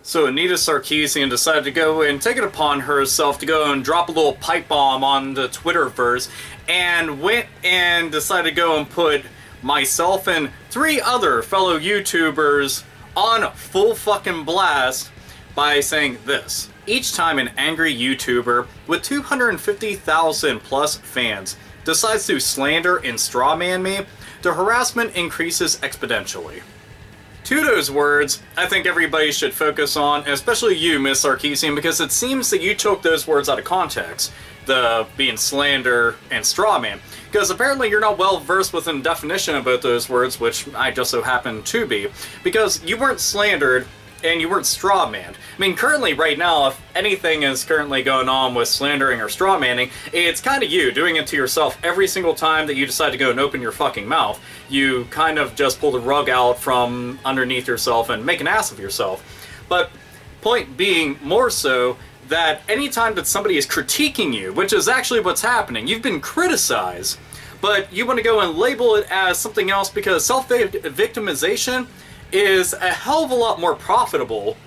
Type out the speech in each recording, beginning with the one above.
So Anita Sarkeesian decided to go and take it upon herself to go and drop a little pipe bomb on the Twitterverse, and went and decided to go and put myself and 3 other fellow YouTubers on full fucking blast by saying this. Each time an angry YouTuber with 250,000 plus fans decides to slander and strawman me, the harassment increases exponentially. To those words, I think everybody should focus on, especially you, Miss Sarkeesian, because it seems that you took those words out of context, the being slander and strawman, because apparently you're not well versed within the definition of both those words, which I just so happen to be, because you weren't slandered and you weren't strawmanned. I mean, currently, right now, if anything is currently going on with slandering or strawmanning, it's kind of you doing it to yourself every single time that you decide to go and open your fucking mouth. You kind of just pull the rug out from underneath yourself and make an ass of yourself. But point being more so that anytime that somebody is critiquing you, which is actually what's happening, you've been criticized, but you want to go and label it as something else because self-victimization is a hell of a lot more profitable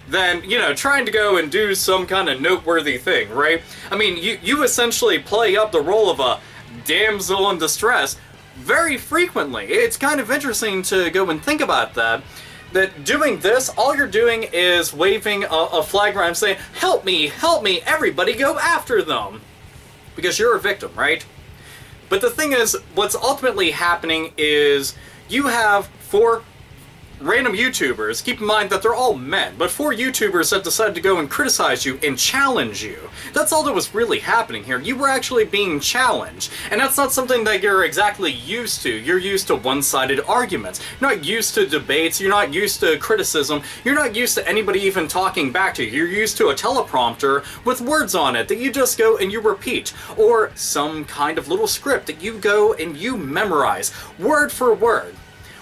than, you know, trying to go and do some kind of noteworthy thing, right? I mean, you essentially play up the role of a damsel in distress very frequently. It's kind of interesting to go and think about that doing this, all you're doing is waving a flag around saying, help me, everybody go after them. Because you're a victim, right? But the thing is, what's ultimately happening is you have 4 random YouTubers, keep in mind that they're all men, but 4 YouTubers that decided to go and criticize you and challenge you. That's all that was really happening here. You were actually being challenged, and that's not something that you're exactly used to. You're used to one-sided arguments. You're not used to debates, you're not used to criticism, you're not used to anybody even talking back to you. You're used to a teleprompter with words on it that you just go and you repeat, or some kind of little script that you go and you memorize, word for word.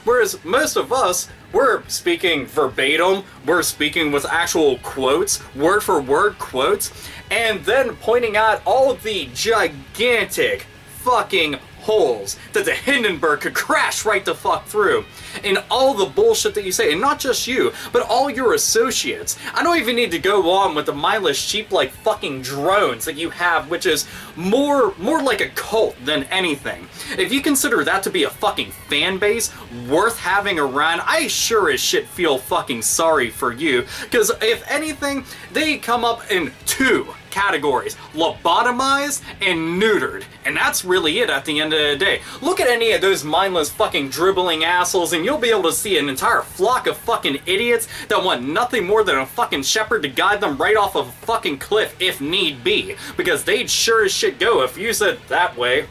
Whereas most of us, we're speaking verbatim, we're speaking with actual quotes, word for word quotes, and then pointing out all of the gigantic fucking holes that the Hindenburg could crash right the fuck through. And all the bullshit that you say, and not just you, but all your associates. I don't even need to go on with the mindless cheap like fucking drones that you have, which is more like a cult than anything. If you consider that to be a fucking fan base worth having around, I sure as shit feel fucking sorry for you, because if anything, they come up in 2 categories: lobotomized and neutered. And that's really it at the end of the day. Look at any of those mindless fucking dribbling assholes and you'll be able to see an entire flock of fucking idiots that want nothing more than a fucking shepherd to guide them right off of a fucking cliff if need be. Because they'd sure as shit go if you said that way.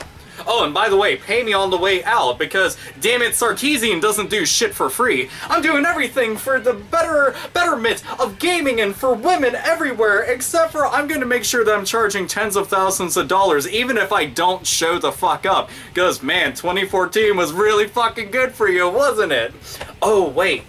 Oh, and by the way, pay me on the way out, because damn it, Sarkeesian doesn't do shit for free. I'm doing everything for the betterment of gaming and for women everywhere, except for I'm gonna make sure that I'm charging tens of thousands of dollars, even if I don't show the fuck up. Because, man, 2014 was really fucking good for you, wasn't it? Oh, wait.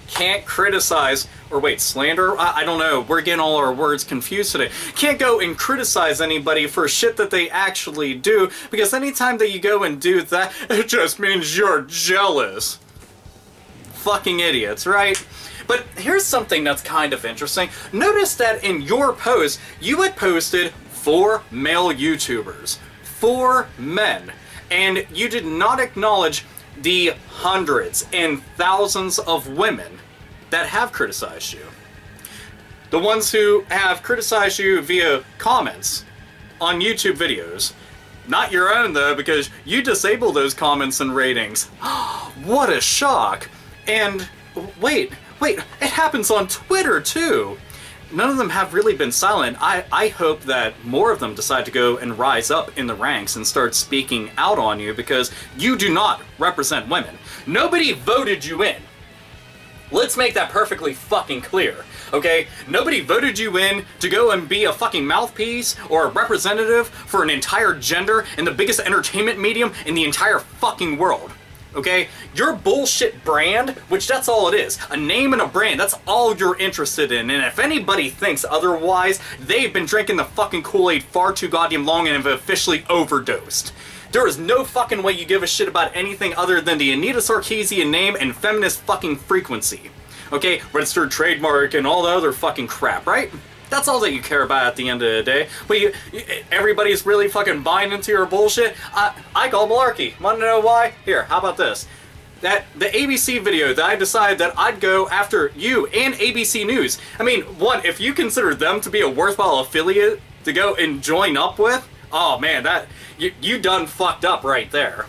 Can't criticize, or wait, slander? I don't know, we're getting all our words confused today. Can't go and criticize anybody for shit that they actually do, because anytime that you go and do that, it just means you're jealous. Fucking idiots, right? But here's something that's kind of interesting. Notice that in your post, you had posted 4 male YouTubers. 4 men. And you did not acknowledge the hundreds and thousands of women that have criticized you. The ones who have criticized you via comments on YouTube videos. Not your own though, because you disable those comments and ratings. What a shock. And wait, it happens on Twitter too. None of them have really been silent. I hope that more of them decide to go and rise up in the ranks and start speaking out on you, because you do not represent women. Nobody voted you in. Let's make that perfectly fucking clear, okay? Nobody voted you in to go and be a fucking mouthpiece or a representative for an entire gender in the biggest entertainment medium in the entire fucking world. Okay? Your bullshit brand, which that's all it is, a name and a brand, that's all you're interested in. And if anybody thinks otherwise, they've been drinking the fucking Kool-Aid far too goddamn long and have officially overdosed. There is no fucking way you give a shit about anything other than the Anita Sarkeesian name and feminist fucking frequency. Okay, registered trademark and all the other fucking crap, right? That's all that you care about at the end of the day. But everybody's really fucking buying into your bullshit. I call malarkey. Want to know why? Here, how about this? That the ABC video that I decided that I'd go after you and ABC News. I mean, one, if you consider them to be a worthwhile affiliate to go and join up with, oh man, that you done fucked up right there.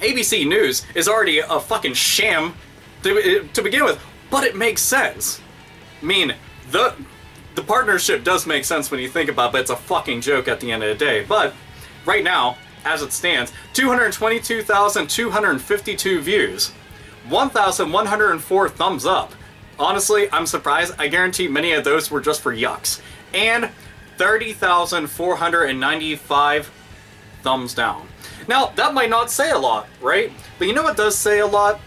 ABC News is already a fucking sham to begin with, but it makes sense. I mean, the partnership does make sense when you think about it, but it's a fucking joke at the end of the day. But right now, as it stands, 222,252 views, 1,104 thumbs up. Honestly, I'm surprised. I guarantee many of those were just for yucks. And 30,495 thumbs down. Now, that might not say a lot, right? But you know what does say a lot?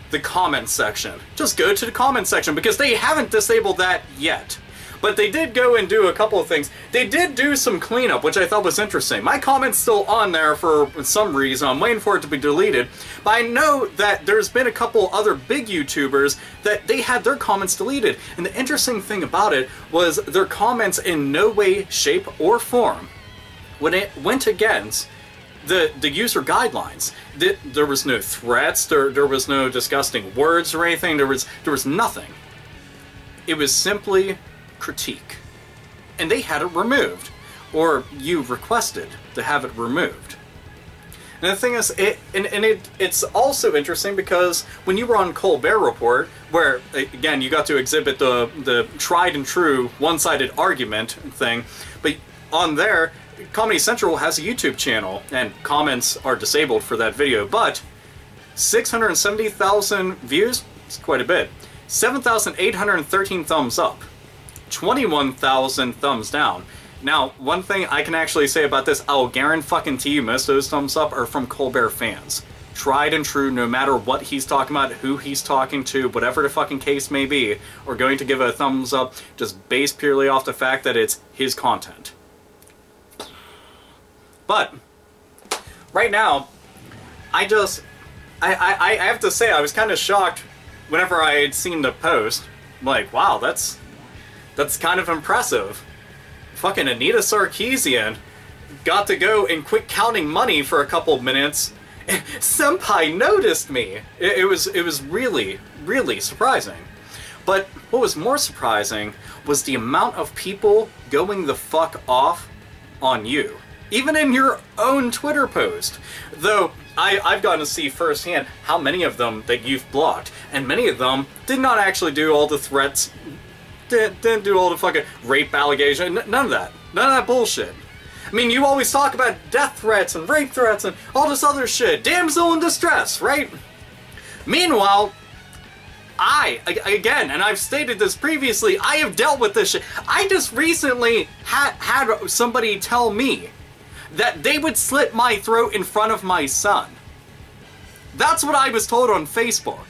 The comments section. Just go to the comments section, because they haven't disabled that yet. But they did go and do a couple of things. They did do some cleanup, which I thought was interesting. My comment's still on there for some reason. I'm waiting for it to be deleted. But I know that there's been a couple other big YouTubers that they had their comments deleted. And the interesting thing about it was their comments in no way, shape, or form, when it went against the user guidelines. There was no threats, there was no disgusting words or anything, there was nothing. It was simply critique. And they had it removed. Or you requested to have it removed. And the thing is, it's also interesting because when you were on Colbert Report, where, again, you got to exhibit the tried and true one-sided argument thing, but on there, Comedy Central has a YouTube channel, and comments are disabled for that video, but 670,000 views, it's quite a bit. 7,813 thumbs up. 21,000 thumbs down. Now, one thing I can actually say about this, I'll guarantee you most of those thumbs up are from Colbert fans. Tried and true, no matter what he's talking about, who he's talking to, whatever the fucking case may be, are going to give a thumbs up just based purely off the fact that it's his content. But right now, I have to say, I was kind of shocked whenever I had seen the post. I'm like, wow, that's kind of impressive. Fucking Anita Sarkeesian got to go and quit counting money for a couple of minutes. Senpai noticed me. It was really, really surprising. But what was more surprising was the amount of people going the fuck off on you. Even in your own Twitter post. Though, I've gotten to see firsthand how many of them that you've blocked. And many of them did not actually do all the threats, didn't do all the fucking rape allegations, none of that. None of that bullshit. I mean, you always talk about death threats and rape threats and all this other shit. Damsel in distress, right? Meanwhile, again, and I've stated this previously, I have dealt with this shit. I just recently had somebody tell me that they would slit my throat in front of my son. That's what I was told on Facebook.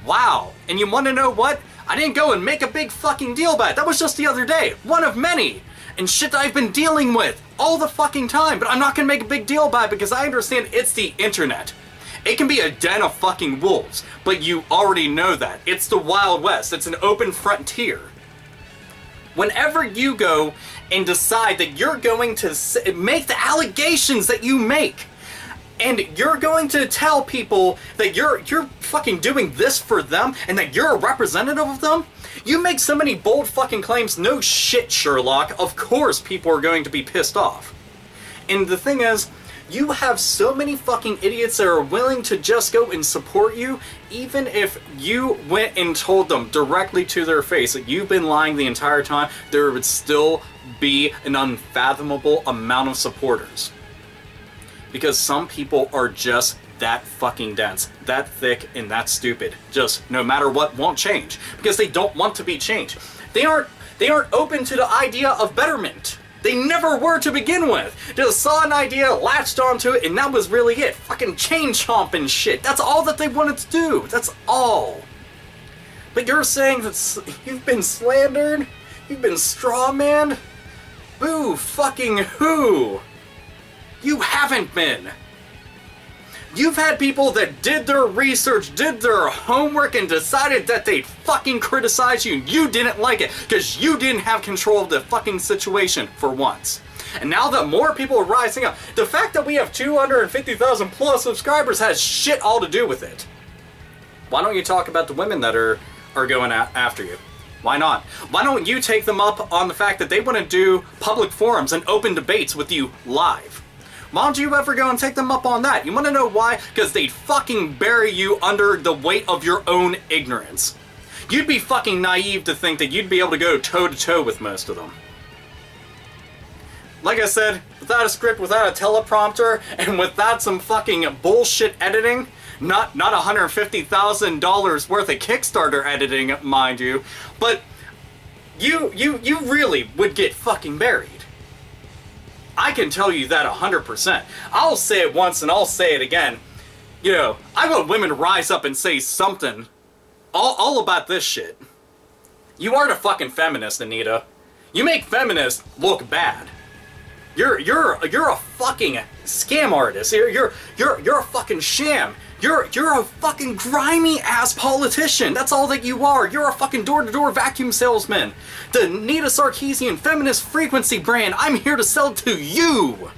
Wow. And you want to know what? I didn't go and make a big fucking deal about it. That was just the other day. One of many. And shit that I've been dealing with all the fucking time. But I'm not going to make a big deal about it because I understand it's the internet. It can be a den of fucking wolves. But you already know that. It's the Wild West. It's an open frontier. Whenever you go and decide that you're going to make the allegations that you make, and you're going to tell people that you're fucking doing this for them, and that you're a representative of them, you make so many bold fucking claims, no shit, Sherlock, of course people are going to be pissed off. And the thing is, you have so many fucking idiots that are willing to just go and support you, even if you went and told them directly to their face that you've been lying the entire time, there would still be an unfathomable amount of supporters. Because some people are just that fucking dense, that thick, and that stupid. Just, no matter what, won't change. Because they don't want to be changed. They aren't open to the idea of betterment. They never were to begin with. Just saw an idea, latched onto it, and that was really it. Fucking chain chomping shit. That's all that they wanted to do. That's all. But you're saying that you've been slandered? You've been strawmanned? Boo fucking who? You haven't been. You've had people that did their research, did their homework, and decided that they'd fucking criticize you, and you didn't like it, because you didn't have control of the fucking situation for once. And now that more people are rising up, the fact that we have 250,000 plus subscribers has shit all to do with it. Why don't you talk about the women that are going after you? Why not? Why don't you take them up on the fact that they want to do public forums and open debates with you live? Why don't you ever go and take them up on that? You want to know why? Because they'd fucking bury you under the weight of your own ignorance. You'd be fucking naive to think that you'd be able to go toe-to-toe with most of them. Like I said, without a script, without a teleprompter, and without some fucking bullshit editing, not $150,000 worth of Kickstarter editing, mind you, but you really would get fucking buried. I can tell you that 100%. I'll say it once and I'll say it again. You know, I want women to rise up and say something all about this shit. You aren't a fucking feminist, Anita. You make feminists look bad. You're a fucking scam artist. You're a fucking sham. You're a fucking grimy ass politician. That's all that you are. You're a fucking door-to-door vacuum salesman. The Anita Sarkeesian Feminist Frequency brand. I'm here to sell to you.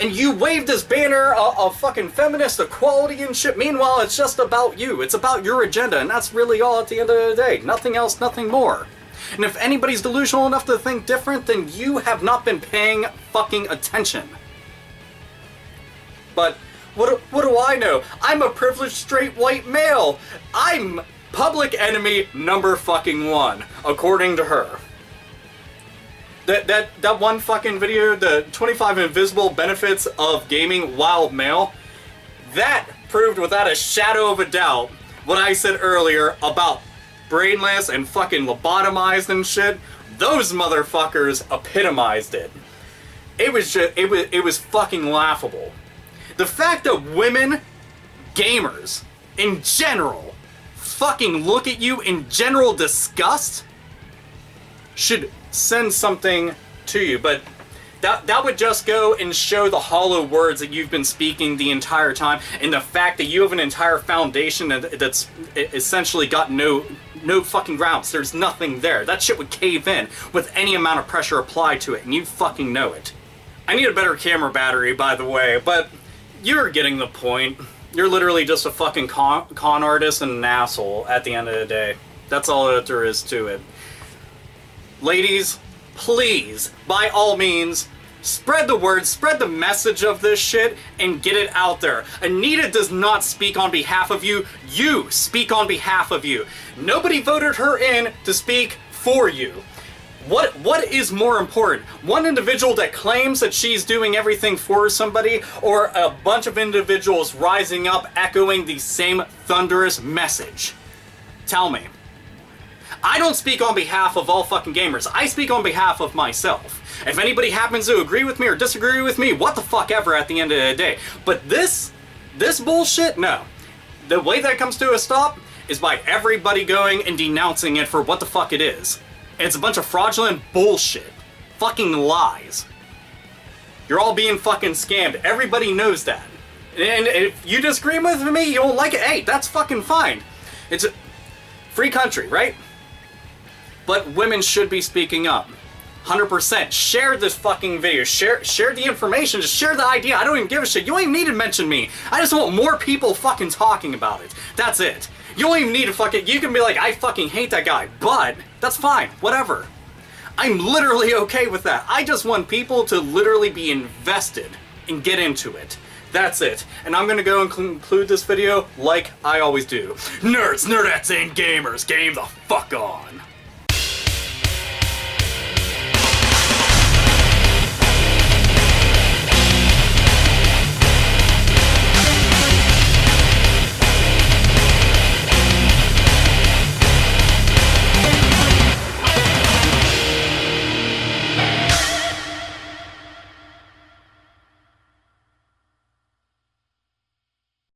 And you wave this banner of fucking feminist equality and shit. Meanwhile, it's just about you. It's about your agenda, and that's really all at the end of the day. Nothing else, nothing more. And if anybody's delusional enough to think different, then you have not been paying fucking attention. But what do I know? I'm a privileged straight white male. I'm public enemy number fucking one, according to her. That one fucking video, the 25 invisible benefits of gaming while male, that proved without a shadow of a doubt what I said earlier about brainless and fucking lobotomized and shit. Those motherfuckers epitomized it. It was fucking laughable. The fact that women, gamers, in general, fucking look at you in general disgust should send something to you, but that would just go and show the hollow words that you've been speaking the entire time, and the fact that you have an entire foundation that's essentially got no fucking grounds. There's nothing there. That shit would cave in with any amount of pressure applied to it, and you fucking know it. I need a better camera battery, by the way, but you're getting the point. You're literally just a fucking con artist and an asshole at the end of the day. That's all that there is to it. Ladies, please, by all means, spread the word, spread the message of this shit, and get it out there. Anita does not speak on behalf of you. You speak on behalf of you. Nobody voted her in to speak for you. What is more important? One individual that claims that she's doing everything for somebody, or a bunch of individuals rising up echoing the same thunderous message? Tell me. I don't speak on behalf of all fucking gamers. I speak on behalf of myself. If anybody happens to agree with me or disagree with me, what the fuck ever at the end of the day. But this bullshit, no. The way that comes to a stop is by everybody going and denouncing it for what the fuck it is. It's a bunch of fraudulent bullshit. Fucking lies. You're all being fucking scammed. Everybody knows that. And if you disagree with me, you don't like it, hey, that's fucking fine. It's a free country, right? But women should be speaking up. 100%. Share this fucking video. Share the information. Just share the idea. I don't even give a shit. You don't even need to mention me. I just want more people fucking talking about it. That's it. You don't even need to fucking... You can be like, I fucking hate that guy. But, that's fine. Whatever. I'm literally okay with that. I just want people to literally be invested and get into it. That's it. And I'm gonna go and conclude this video like I always do. Nerds, nerdettes, and gamers, game the fuck on.